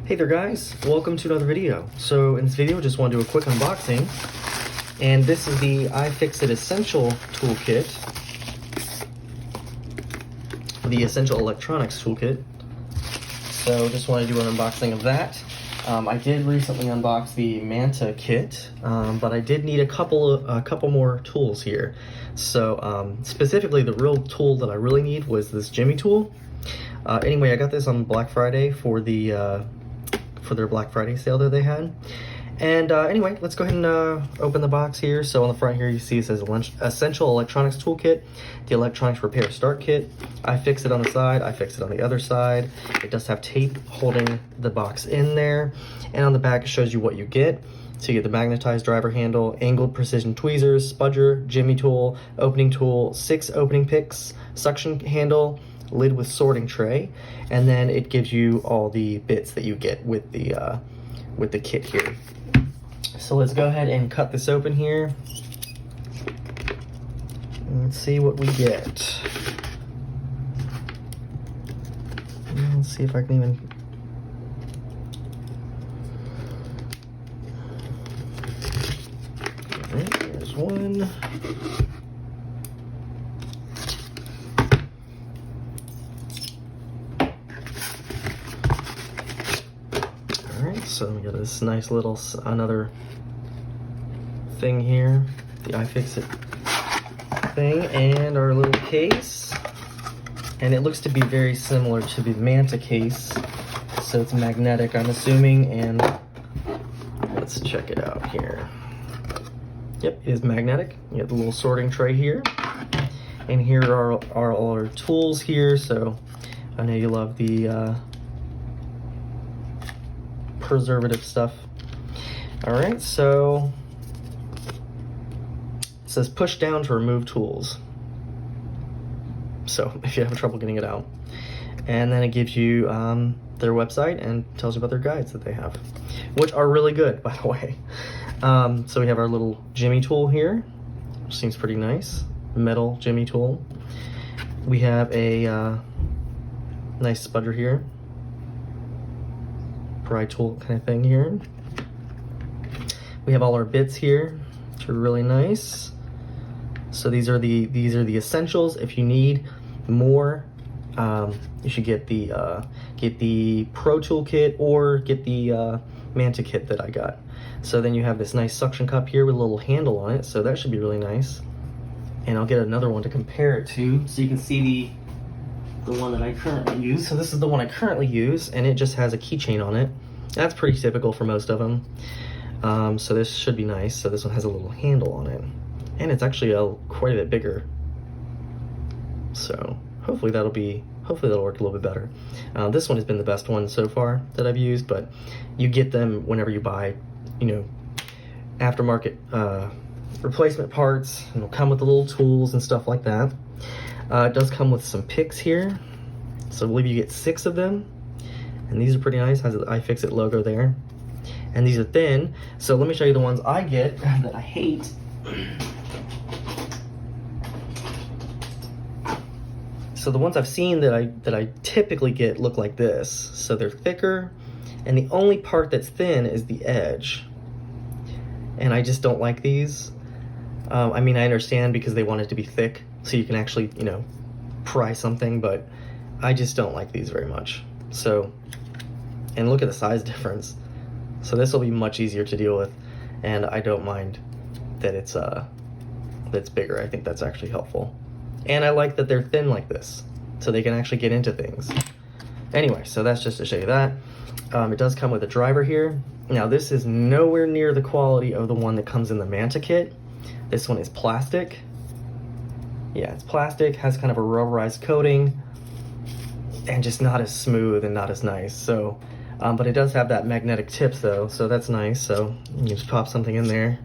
Hey there guys, welcome to another video. So in this video, just want to do a quick unboxing. And this is the iFixit Essential Toolkit. The Essential Electronics Toolkit. So just want to do an unboxing of that. I did recently unbox the Manta kit, but I did need a couple more tools here. So specifically the real tool that I really need was this Jimmy tool. Anyway, I got this on Black Friday for their Black Friday sale that they had. And anyway, let's go ahead and open the box here. So on the front here, you see it says Essential Electronics Toolkit, the Electronics Repair Start Kit. iFixit on the side, iFixit on the other side. It does have tape holding the box in there. And on the back, it shows you what you get. So you get the magnetized driver handle, angled precision tweezers, spudger, Jimmy tool, opening tool, 6 opening picks, suction handle, lid with sorting tray, and then it gives you all the bits that you get with the kit here. So let's go ahead and cut this open here. Let's see what we get. Let's see if I can even... All right, there's one. So we got this nice little another thing here, the iFixit thing, and our little case. And it looks to be very similar to the Manta case, so it's magnetic, I'm assuming. And let's check it out here. Yep, it is magnetic. You have the little sorting tray here, and here are all our tools here. So I know you love the preservative stuff. All right, so it says push down to remove tools. So if you have trouble getting it out, and then it gives you their website and tells you about their guides that they have, which are really good, by the way. So we have our little Jimmy tool here, which seems pretty nice, metal Jimmy tool. We have a nice spudger here, pry tool kind of thing here. We have all our bits here, which are really nice. So these are the essentials. If you need more, you should get the Pro Toolkit or get the Manta kit that I got. So then you have this nice suction cup here with a little handle on it, so that should be really nice. And I'll get another one to compare it to, so you can see the one that I currently use. So this is the one I currently use, and it just has a keychain on it. That's pretty typical for most of them. So this should be nice. So this one has a little handle on it, and it's actually quite a bit bigger. So hopefully that'll work a little bit better. This one has been the best one so far that I've used, but you get them whenever you buy, aftermarket replacement parts, and it'll come with the little tools and stuff like that. It does come with some picks here, so I believe you get 6 of them, and these are pretty nice. Has the iFixit logo there, and these are thin. So let me show you the ones I get that I hate. So the ones I've seen that I typically get look like this. So they're thicker, and the only part that's thin is the edge, and I just don't like these. I mean, I understand because they want it to be thick, so you can actually, pry something, but I just don't like these very much. So, and look at the size difference. So this will be much easier to deal with, and I don't mind that it's bigger. I think that's actually helpful. And I like that they're thin like this, so they can actually get into things. Anyway, so that's just to show you that. It does come with a driver here. Now this is nowhere near the quality of the one that comes in the Manta kit. This one is plastic. Yeah, it's plastic, has kind of a rubberized coating, and just not as smooth and not as nice. So, but it does have that magnetic tip though, so that's nice. So you just pop something in there.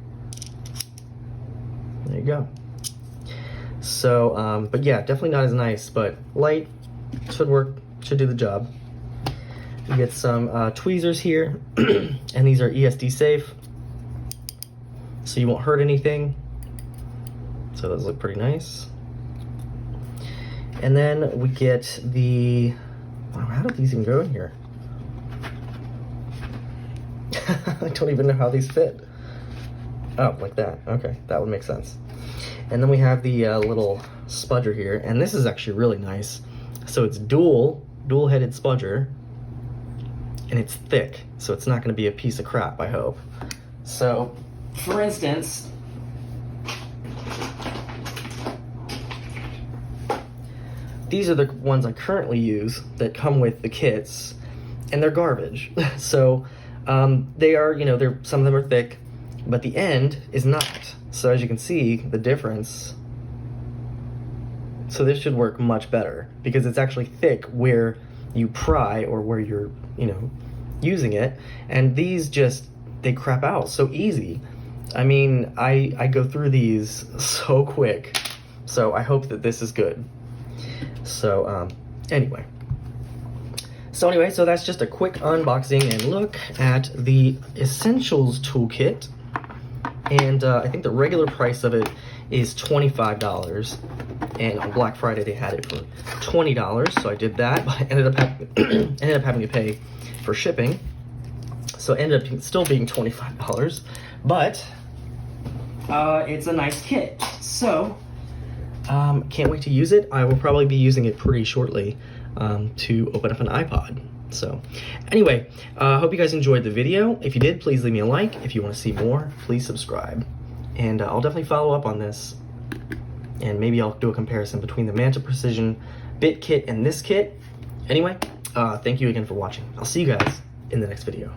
There you go. So, but yeah, definitely not as nice, but light, should work, should do the job. You get some tweezers here, and these are ESD safe, so you won't hurt anything. So those look pretty nice. And then we get the, wow, how did these even go in here? I don't even know how these fit. Oh, like that. Okay, that would make sense. And then we have the little spudger here, and this is actually really nice. So it's dual-headed spudger, and it's thick, so it's not going to be a piece of crap, I hope. So, for instance, these are the ones I currently use that come with the kits, and they're garbage. So they are, you know, some of them are thick, but the end is not. So as you can see, the difference. So this should work much better because it's actually thick where you pry or where you're, you know, using it. And these just, they crap out so easy. I mean, I go through these so quick. So I hope that this is good. So anyway, so that's just a quick unboxing and look at the Essentials Toolkit. And I think the regular price of it is $25. And on Black Friday they had it for $20, so I did that, but I ended up having to pay for shipping. So it ended up still being $25, but it's a nice kit. So can't wait to use it. I will probably be using it pretty shortly to open up an iPod. So anyway, hope you guys enjoyed the video. If you did, please leave me a like. If you want to see more, please subscribe. And I'll definitely follow up on this. And maybe I'll do a comparison between the Manta Precision Bit kit and this kit. Anyway, thank you again for watching. I'll see you guys in the next video.